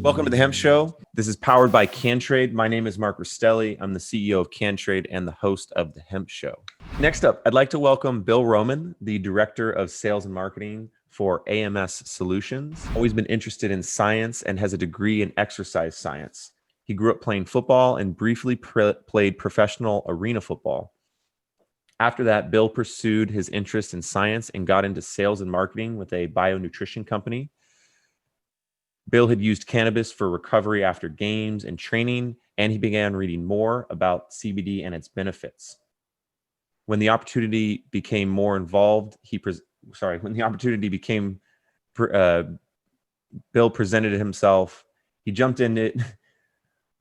Welcome to the Hemp Show. This is powered by CanTrade. My name is Mark Rostelli. I'm the CEO of CanTrade and the host of the Hemp Show. Next up, I'd like to welcome Bill Roman, the Director of Sales and Marketing for AMS Solutions. Always been interested in science and has a degree in exercise science. He grew up playing football and briefly played professional arena football. After that, Bill pursued his interest in science and got into sales and marketing with a bionutrition company. Bill had used cannabis for recovery after games and training, and he began reading more about CBD and its benefits. When the opportunity became more involved, Bill presented himself. He jumped in it.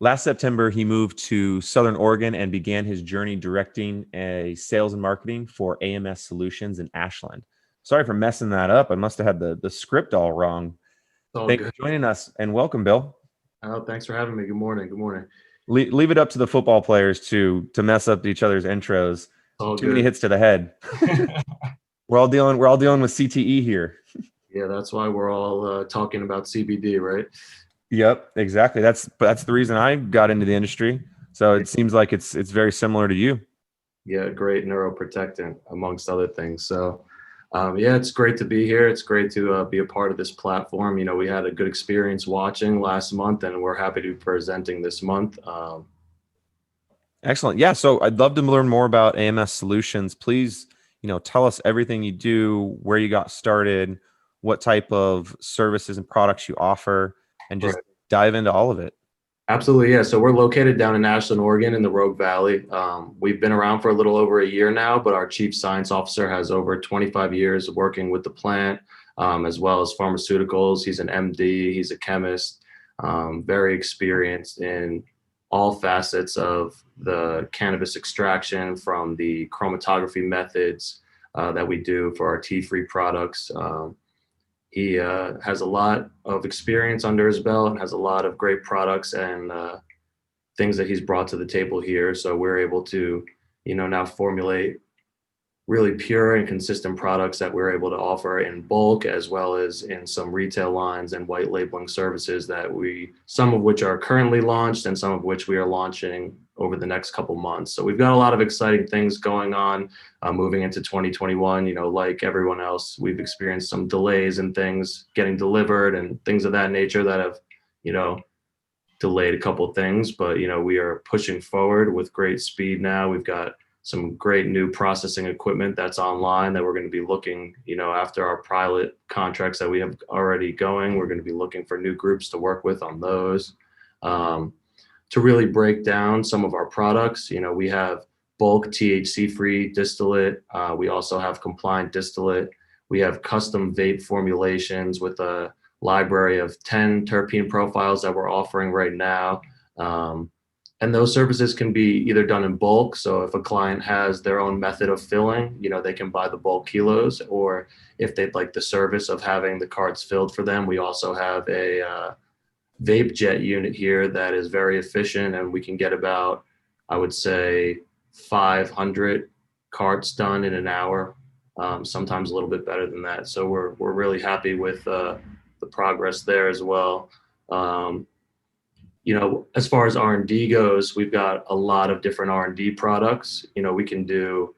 Last September, he moved to Southern Oregon and began his journey directing a sales and marketing for AMS Solutions in Ashland. Sorry for messing that up. I must have had the script all wrong. Thanks for joining us, and welcome, Bill. Oh, thanks for having me. Good morning. Good morning. Leave it up to the football players to mess up each other's intros. Too many hits to the head. We're all dealing with CTE here. Yeah, that's why we're all talking about CBD, right? Yep, exactly. That's the reason I got into the industry. So it seems like it's very similar to you. Yeah, great neuroprotectant amongst other things. So yeah, it's great to be here. It's great to be a part of this platform. You know, we had a good experience watching last month, and we're happy to be presenting this month. Excellent. Yeah. So I'd love to learn more about AMS Solutions. Please, tell us everything you do, where you got started, what type of services and products you offer, and just dive into all of it. Absolutely. Yeah. So we're located down in Ashland, Oregon in the Rogue Valley. We've been around for a little over a year now, but our chief science officer has over 25 years working with the plant, as well as pharmaceuticals. He's an MD, he's a chemist, very experienced in all facets of the cannabis extraction, from the chromatography methods that we do for our THC-Free products. He has a lot of experience under his belt and has a lot of great products and things that he's brought to the table here. So we're able to, now formulate really pure and consistent products that we're able to offer in bulk, as well as in some retail lines and white labeling services that some of which are currently launched and some of which we are launching over the next couple months. So we've got a lot of exciting things going on moving into 2021. Like everyone else, we've experienced some delays in things getting delivered and things of that nature that have, delayed a couple of things, but, we are pushing forward with great speed now. We've got some great new processing equipment that's online that we're going to be looking, after our pilot contracts that we have already going, we're going to be looking for new groups to work with on those. To really break down some of our products, we have bulk THC-free distillate. We also have compliant distillate. We have custom vape formulations with a library of 10 terpene profiles that we're offering right now. And those services can be either done in bulk. So if a client has their own method of filling, they can buy the bulk kilos, or if they'd like the service of having the carts filled for them, we also have a vape jet unit here that is very efficient, and we can get about, I would say, 500 carts done in an hour, sometimes a little bit better than that. So we're really happy with the progress there as well. As far as R&D goes, we've got a lot of different R&D products. We can do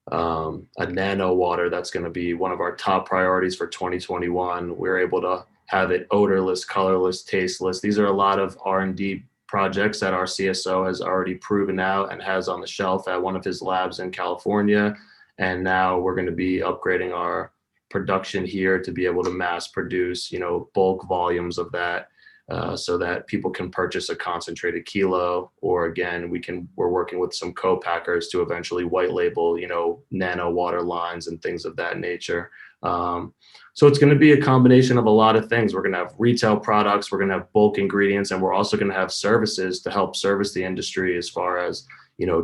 a nano water. That's going to be one of our top priorities for 2021. We're able to have it odorless, colorless, tasteless. These are a lot of R&D projects that our CSO has already proven out and has on the shelf at one of his labs in California. And now we're going to be upgrading our production here to be able to mass produce, bulk volumes of that. So that people can purchase a concentrated kilo, or again, we're working with some co-packers to eventually white label, nano water lines and things of that nature. So it's going to be a combination of a lot of things. We're going to have retail products, we're going to have bulk ingredients, and we're also going to have services to help service the industry as far as,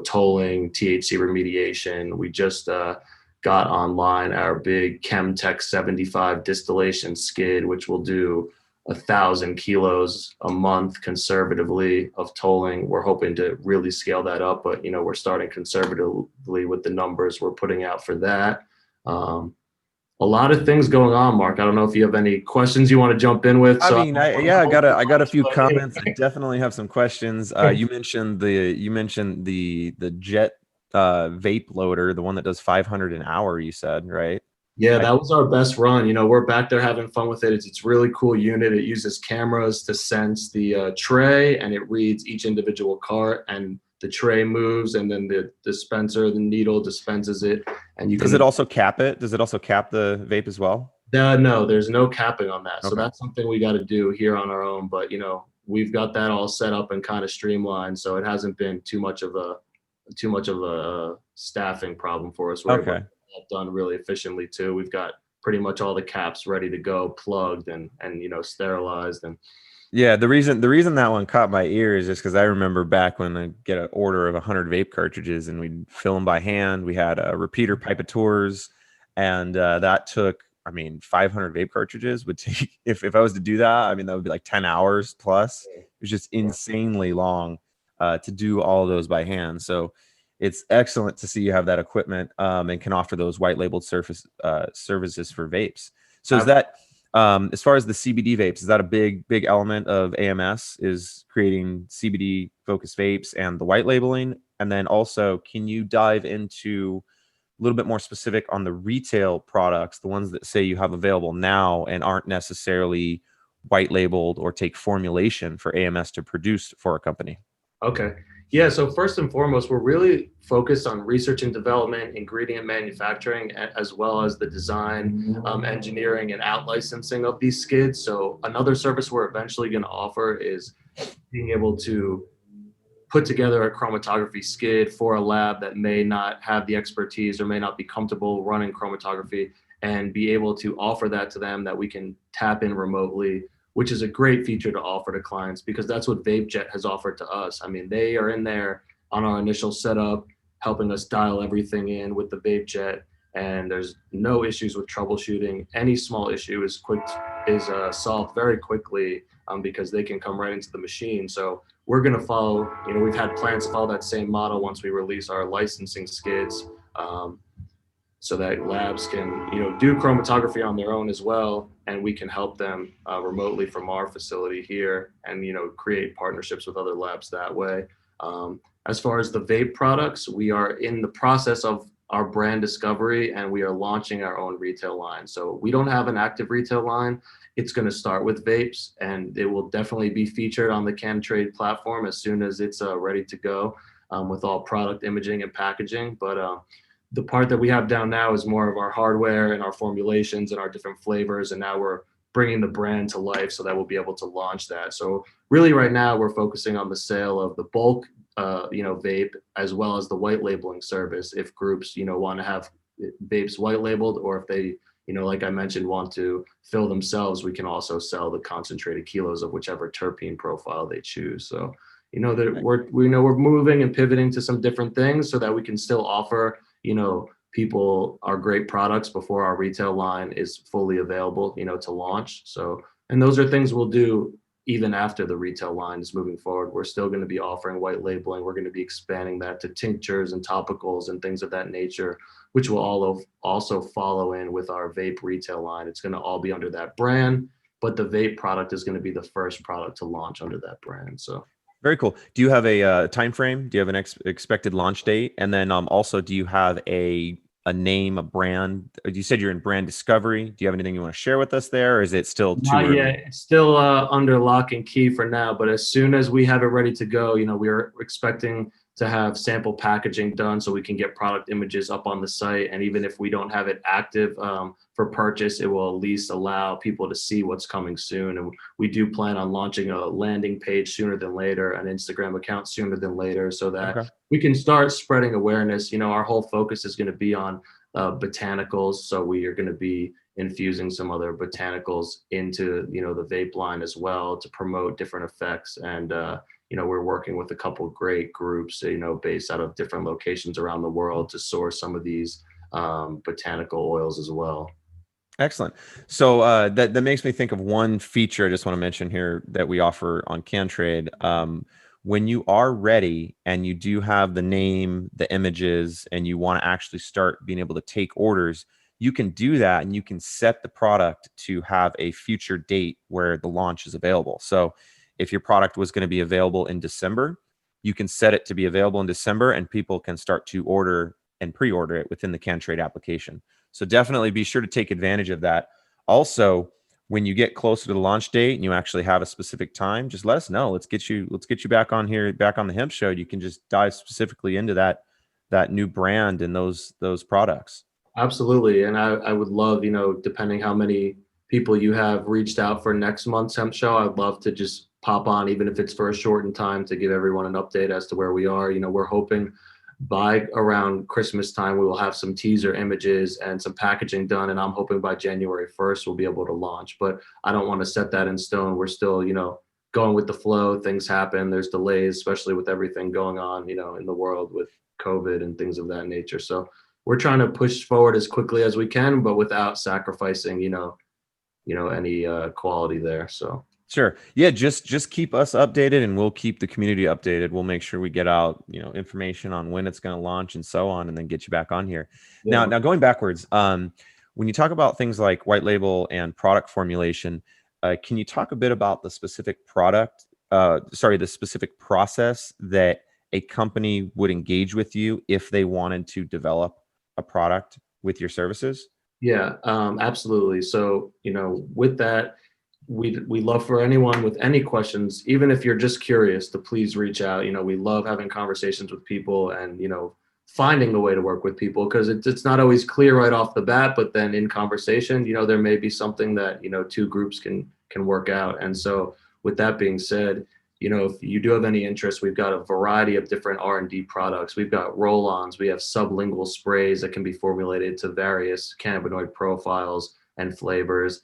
tolling, THC remediation. We just got online our big ChemTech 75 distillation skid, which will do 1,000 kilos a month conservatively of tolling. We're hoping to really scale that up, but we're starting conservatively with the numbers we're putting out for that. A lot of things going on, Mark. I don't know if you have any questions you want to jump in with. I So mean, I got a few comments. I definitely have some questions. You mentioned the Jet vape loader, the one that does 500 an hour, you said, right? Yeah, that was our best run. We're back there having fun with it. It's a really cool unit. It uses cameras to sense the tray, and it reads each individual cart, and the tray moves, and then the dispenser, the needle dispenses it, and you Does can. it also cap it? Does it also cap the vape as well? No, there's no capping on that. So Okay. that's something we got to do here on our own. But we've got that all set up and kind of streamlined, so it hasn't been too much of a staffing problem for us. We're able to Okay. get that done really efficiently too. We've got pretty much all the caps ready to go, plugged and sterilized. And Yeah, the reason that one caught my ear is just because I remember back when I get an order of 100 vape cartridges and we'd fill them by hand. We had repeater pipeteurs, and that took, I mean, 500 vape cartridges would take, if I was to do that, I mean, that would be like 10 hours plus. It was just insanely long to do all of those by hand. So it's excellent to see you have that equipment, and can offer those white labeled services for vapes. So is that, as far as the CBD vapes, is that a big element of AMS, is creating CBD focused vapes and the white labeling? And then also, can you dive into a little bit more specific on the retail products, the ones that say you have available now and aren't necessarily white labeled or take formulation for AMS to produce for a company? Okay. Yeah. So first and foremost, we're really focused on research and development, ingredient manufacturing, as well as the design, engineering, and out licensing of these skids. So another service we're eventually going to offer is being able to put together a chromatography skid for a lab that may not have the expertise or may not be comfortable running chromatography, and be able to offer that to them, that we can tap in remotely, which is a great feature to offer to clients, because that's what VapeJet has offered to us. I mean, they are in there on our initial setup, helping us dial everything in with the VapeJet, and there's no issues with troubleshooting. Any small issue is solved very quickly, because they can come right into the machine. So we're going to follow, we've had plans to follow that same model once we release our licensing skids, so that labs can, do chromatography on their own as well, and we can help them remotely from our facility here, and create partnerships with other labs that way. As far as the vape products, we are in the process of our brand discovery, and we are launching our own retail line. So we don't have an active retail line. It's going to start with vapes, and it will definitely be featured on the CanTrade platform as soon as it's ready to go, with all product imaging and packaging. But the part that we have down now is more of our hardware and our formulations and our different flavors. And now we're bringing the brand to life so that we'll be able to launch that. So really right now we're focusing on the sale of the bulk, vape, as well as the white labeling service. If groups, want to have vapes white labeled, or if they, like I mentioned, want to fill themselves, we can also sell the concentrated kilos of whichever terpene profile they choose. So, that we're moving and pivoting to some different things so that we can still offer, people our great products before our retail line is fully available, to launch. So, and those are things we'll do even after the retail line is moving forward. We're still going to be offering white labeling. We're going to be expanding that to tinctures and topicals and things of that nature, which will all also follow in with our vape retail line. It's going to all be under that brand, but the vape product is going to be the first product to launch under that brand. So Very cool. Do you have a time frame? Do you have an expected launch date? And then also, do you have a name, a brand? You said you're in brand discovery. Do you have anything you want to share with us there, or is it still too not early? yet. It's still under lock and key for now, but as soon as we have it ready to go, we are expecting to have sample packaging done so we can get product images up on the site. And even if we don't have it active for purchase, it will at least allow people to see what's coming soon. And we do plan on launching a landing page sooner than later, an Instagram account sooner than later, so that Okay. we can start spreading awareness. Our whole focus is going to be on botanicals. So we are going to be infusing some other botanicals into, the vape line as well, to promote different effects. And, we're working with a couple of great groups, based out of different locations around the world, to source some of these botanical oils as well. Excellent. So that makes me think of one feature I just want to mention here that we offer on CanTrade. When you are ready and you do have the name, the images, and you want to actually start being able to take orders, you can do that and you can set the product to have a future date where the launch is available. So if your product was going to be available in December, you can set it to be available in December and people can start to order and pre-order it within the CanTrade application. So definitely be sure to take advantage of that. Also, when you get closer to the launch date and you actually have a specific time, just let us know. Let's get you back on here, back on the Hemp Show. You can just dive specifically into that new brand and those products. Absolutely. And I would love, depending how many people you have reached out for next month's Hemp Show, I'd love to just pop on, even if it's for a shortened time, to give everyone an update as to where we are. We're hoping by around Christmas time, we will have some teaser images and some packaging done. And I'm hoping by January 1st, we'll be able to launch. But I don't want to set that in stone. We're still, going with the flow. Things happen. There's delays, especially with everything going on, in the world with COVID and things of that nature. So we're trying to push forward as quickly as we can, but without sacrificing, any quality there. So. Sure. Yeah. Just keep us updated and we'll keep the community updated. We'll make sure we get out, information on when it's going to launch and so on, and then get you back on here. Yeah. Now going backwards, when you talk about things like white label and product formulation, can you talk a bit about the specific the specific process that a company would engage with you if they wanted to develop a product with your services? Yeah, absolutely. So, with that, we love for anyone with any questions, even if you're just curious, to please reach out. We love having conversations with people and, finding a way to work with people, because it's not always clear right off the bat, but then in conversation, there may be something that, two groups can work out. And so with that being said, if you do have any interest, we've got a variety of different R&D products. We've got roll-ons, we have sublingual sprays that can be formulated to various cannabinoid profiles and flavors.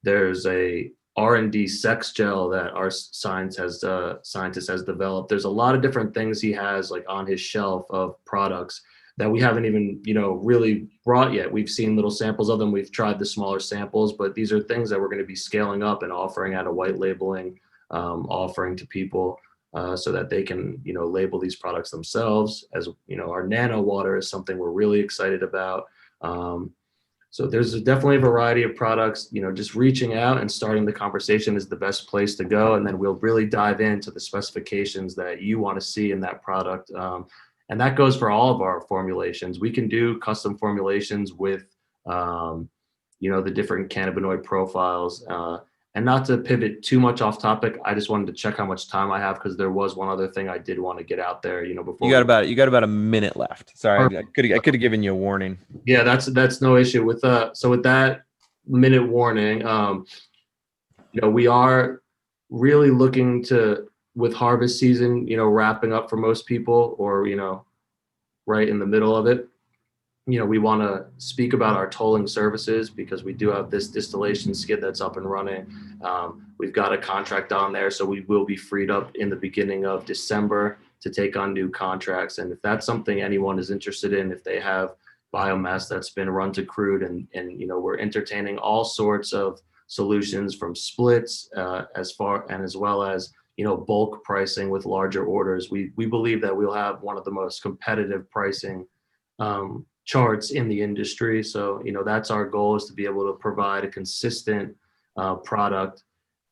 There's a R&D sex gel that our scientist has developed. There's a lot of different things he has like on his shelf of products that we haven't even, really brought yet. We've seen little samples of them. We've tried the smaller samples, but these are things that we're going to be scaling up and offering at a white labeling offering to people so that they can, label these products themselves. As our nano water is something we're really excited about. So there's definitely a variety of products. Just reaching out and starting the conversation is the best place to go. And then we'll really dive into the specifications that you want to see in that product. And that goes for all of our formulations. We can do custom formulations with, the different cannabinoid profiles. And not to pivot too much off topic, I just wanted to check how much time I have, because there was one other thing I did want to get out there, before. You got about a minute left. Sorry, I could have given you a warning. Yeah, that's no issue with so with that minute warning, we are really looking to, with harvest season, wrapping up for most people, or right in the middle of it. We want to speak about our tolling services, because we do have this distillation skid that's up and running. We've got a contract on there, so we will be freed up in the beginning of December to take on new contracts. And if that's something anyone is interested in, if they have biomass that's been run to crude, and we're entertaining all sorts of solutions, from splits as well as bulk pricing with larger orders. We believe that we'll have one of the most competitive pricing charts in the industry. So, that's our goal, is to be able to provide a consistent product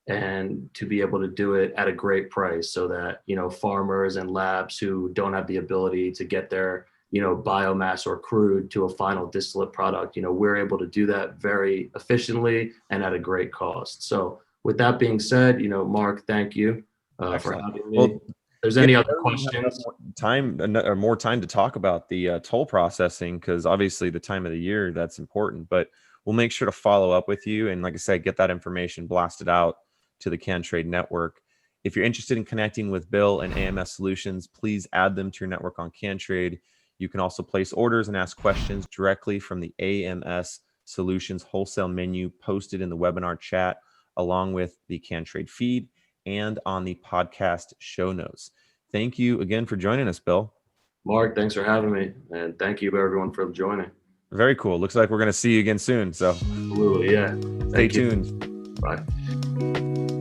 and to be able to do it at a great price, so that, farmers and labs who don't have the ability to get their, biomass or crude to a final distillate product, we're able to do that very efficiently and at a great cost. So with that being said, Mark, thank you for having me. Well, there's any other questions? More time to talk about the toll processing, because obviously the time of the year, that's important, but we'll make sure to follow up with you. And like I said, get that information blasted out to the CanTrade network. If you're interested in connecting with Bill and AMS Solutions, please add them to your network on CanTrade. You can also place orders and ask questions directly from the AMS Solutions Wholesale menu posted in the webinar chat, along with the CanTrade feed and on the podcast show notes. Thank you again for joining us, Bill. Mark, thanks for having me. And thank you everyone for joining. Very cool. Looks like we're going to see you again soon. So absolutely, yeah. Stay tuned. Bye.